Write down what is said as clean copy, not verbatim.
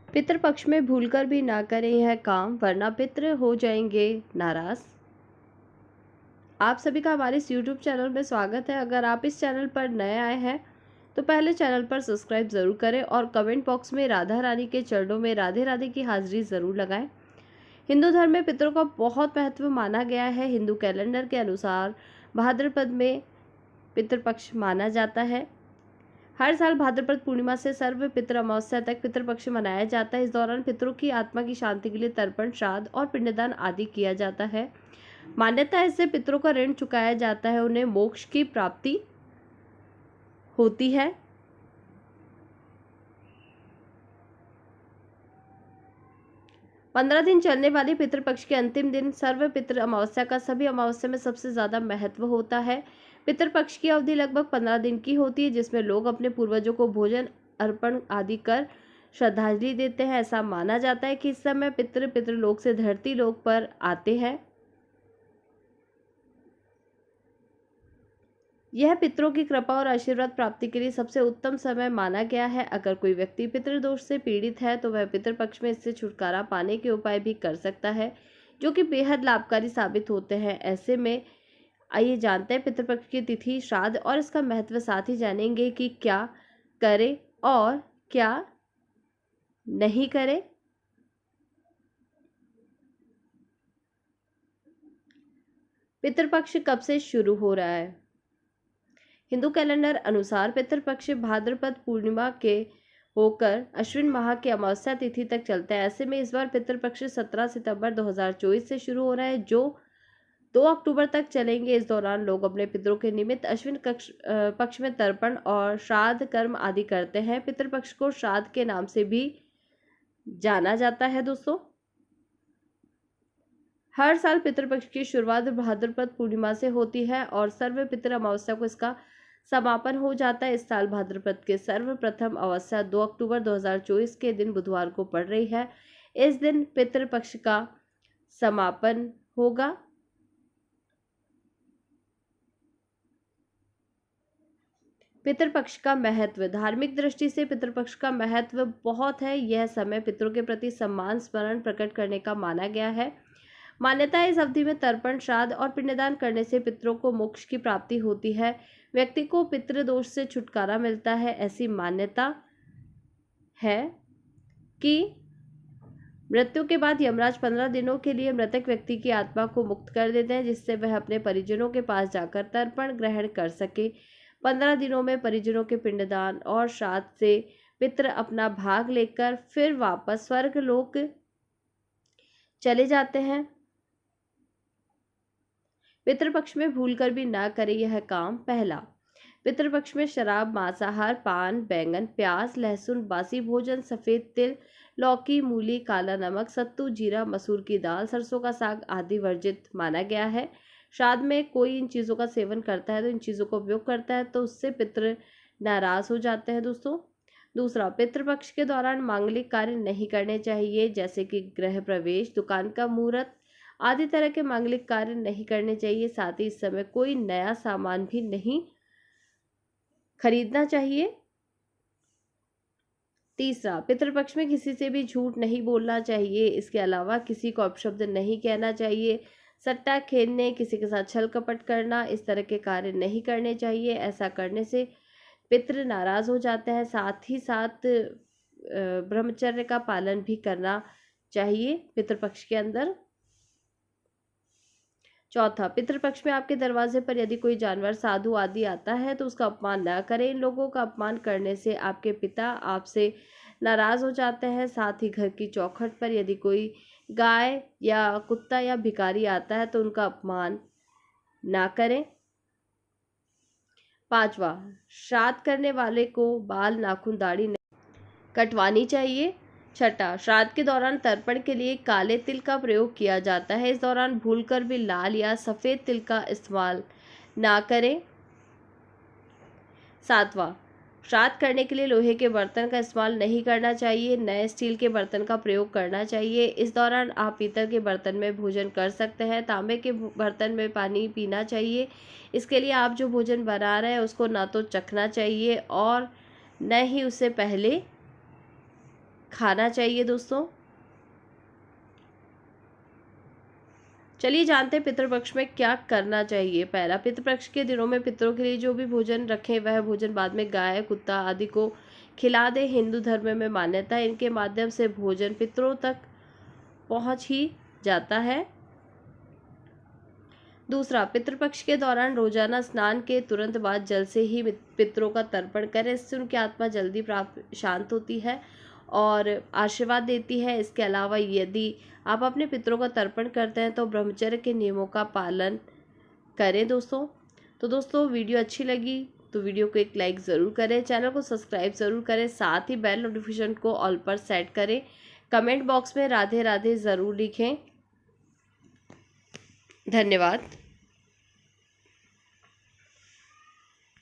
पितृपक्ष में भूलकर भी ना करें यह काम, वरना पितृ हो जाएंगे नाराज। आप सभी का हमारे इस YouTube चैनल में स्वागत है। अगर आप इस चैनल पर नए आए हैं तो पहले चैनल पर सब्सक्राइब जरूर करें और कमेंट बॉक्स में राधा रानी के चरणों में राधे राधे की हाजिरी जरूर लगाएं। हिंदू धर्म में पितरों का बहुत महत्व माना गया है। हिंदू कैलेंडर के अनुसार भाद्रपद में पितृपक्ष माना जाता है। हर साल भाद्रपद पूर्णिमा से सर्व पितृ अमावस्या तक पितृपक्ष मनाया जाता है। इस दौरान पितरों की आत्मा की शांति के लिए तर्पण, श्राद्ध और पिंडदान आदि किया जाता है। मान्यता है इससे पितरों का ऋण चुकाया जाता है, उन्हें मोक्ष की प्राप्ति होती है। पंद्रह दिन चलने वाली पितृपक्ष के अंतिम दिन सर्व पितृ अमावस्या का सभी अमावस्या में सबसे ज्यादा महत्व होता है। पितृपक्ष की अवधि लगभग 15 दिन की होती है, जिसमें लोग अपने पूर्वजों को भोजन अर्पण आदि कर श्रद्धांजलि देते हैं। ऐसा माना जाता है कि इस समय पितृलोक से धरती लोक पर आते हैं। यह पितरों की कृपा और आशीर्वाद प्राप्ति के लिए सबसे उत्तम समय माना गया है। अगर कोई व्यक्ति पितृदोष से पीड़ित है तो वह पितृपक्ष में इससे छुटकारा पाने के उपाय भी कर सकता है, जो कि बेहद लाभकारी साबित होते हैं। ऐसे में आइए जानते हैं पितृपक्ष की तिथि, श्राद्ध और इसका महत्व। साथ ही जानेंगे कि क्या करें और क्या नहीं करें। पितृपक्ष कब से शुरू हो रहा है? हिंदू कैलेंडर अनुसार पितृपक्ष भाद्रपद पूर्णिमा के होकर अश्विन माह की अमावस्या तिथि तक चलता है। ऐसे में इस बार पितृपक्ष 17 सितंबर 2024 से शुरू हो रहा है, जो 2 अक्टूबर तक चलेंगे। इस दौरान लोग अपने पितरों के निमित्त अश्विन पक्ष में तर्पण और श्राद्ध कर्म आदि करते हैं। पितृपक्ष को श्राद्ध के नाम से भी जाना जाता है। दोस्तों, हर साल पितृपक्ष की शुरुआत भाद्रपद पूर्णिमा से होती है और सर्व पितृ अमावस्या को इसका समापन हो जाता है। इस साल भाद्रपद के सर्वप्रथम अमावस्या 2 अक्टूबर 2024 के दिन बुधवार को पड़ रही है। इस दिन पितृपक्ष का समापन होगा। पितृपक्ष का महत्व। धार्मिक दृष्टि से पितृपक्ष का महत्व बहुत है। यह समय पितरों के प्रति सम्मान स्मरण प्रकट करने का माना गया है। मान्यता है इस अवधि में तर्पण, श्राद्ध और पिंडदान करने से पितरों को मोक्ष की प्राप्ति होती है। व्यक्ति को पितृदोष से छुटकारा मिलता है। ऐसी मान्यता है कि मृत्यु के बाद यमराज 15 दिनों के लिए मृतक व्यक्ति की आत्मा को मुक्त कर देते हैं, जिससे वह अपने परिजनों के पास जाकर तर्पण ग्रहण कर सके। 15 दिनों में परिजनों के पिंडदान और श्राद्ध से पितृ अपना भाग लेकर फिर वापस स्वर्ग लोक चले जाते हैं। पितृपक्ष में भूलकर भी ना करें यह काम। पहला, पितृपक्ष में शराब, मांसाहार, पान, बैंगन, प्याज, लहसुन, बासी भोजन, सफेद तिल, लौकी, मूली, काला नमक, सत्तू, जीरा, मसूर की दाल, सरसों का साग आदि वर्जित माना गया है। श्राद्ध में कोई इन चीज़ों का सेवन करता है तो इन चीज़ों का उपयोग करता है तो उससे पितृ नाराज हो जाते हैं। दोस्तों, दूसरा, पितृपक्ष के दौरान मांगलिक कार्य नहीं करने चाहिए, जैसे कि गृह प्रवेश, दुकान का मुहूर्त आदि तरह के मांगलिक कार्य नहीं करने चाहिए। साथ ही इस समय कोई नया सामान भी नहीं खरीदना चाहिए। तीसरा, पितृपक्ष में किसी से भी झूठ नहीं बोलना चाहिए। इसके अलावा किसी को अपशब्द नहीं कहना चाहिए। सट्टा खेलने, किसी के साथ छल कपट करना, इस तरह के कार्य नहीं करने चाहिए। ऐसा करने से पितृ नाराज हो जाते हैं। साथ ही साथ ब्रह्मचर्य का पालन भी करना चाहिए पितृपक्ष के अंदर। चौथा, पितृपक्ष में आपके दरवाजे पर यदि कोई जानवर, साधु आदि आता है तो उसका अपमान न करें। इन लोगों का अपमान करने से आपके पिता आपसे नाराज हो जाते हैं। साथ ही घर की चौखट पर यदि कोई गाय या कुत्ता या भिखारी आता है तो उनका अपमान ना करें। पांचवा, श्राद्ध करने वाले को बाल, नाखून, दाढ़ी कटवानी चाहिए। छठा, श्राद्ध के दौरान तर्पण के लिए काले तिल का प्रयोग किया जाता है। इस दौरान भूलकर भी लाल या सफ़ेद तिल का इस्तेमाल ना करें। सातवां, श्राद्ध करने के लिए लोहे के बर्तन का इस्तेमाल नहीं करना चाहिए, नए स्टील के बर्तन का प्रयोग करना चाहिए। इस दौरान आप पीतल के बर्तन में भोजन कर सकते हैं। तांबे के बर्तन में पानी पीना चाहिए। इसके लिए आप जो भोजन बना रहे हैं उसको ना तो चखना चाहिए और न ही उससे पहले खाना चाहिए दोस्तों। चलिए जानते हैं पितृपक्ष में क्या करना चाहिए। पहला, पितृपक्ष के दिनों में पितरों के लिए जो भी भोजन रखें वह भोजन बाद में गाय, कुत्ता आदि को खिला दे। हिंदू धर्म में मान्यता है इनके माध्यम से भोजन पितरों तक पहुंच ही जाता है। दूसरा, पितृपक्ष के दौरान रोजाना स्नान के तुरंत बाद जल से ही पितरों का तर्पण करें। इससे उनकी आत्मा जल्दी शांत होती है और आशीर्वाद देती है। इसके अलावा यदि आप अपने पितरों का तर्पण करते हैं तो ब्रह्मचर्य के नियमों का पालन करें दोस्तों। तो दोस्तों वीडियो अच्छी लगी तो वीडियो को एक लाइक ज़रूर करें, चैनल को सब्सक्राइब ज़रूर करें, साथ ही बेल नोटिफिकेशन को ऑल पर सेट करें। कमेंट बॉक्स में राधे राधे ज़रूर लिखें। धन्यवाद।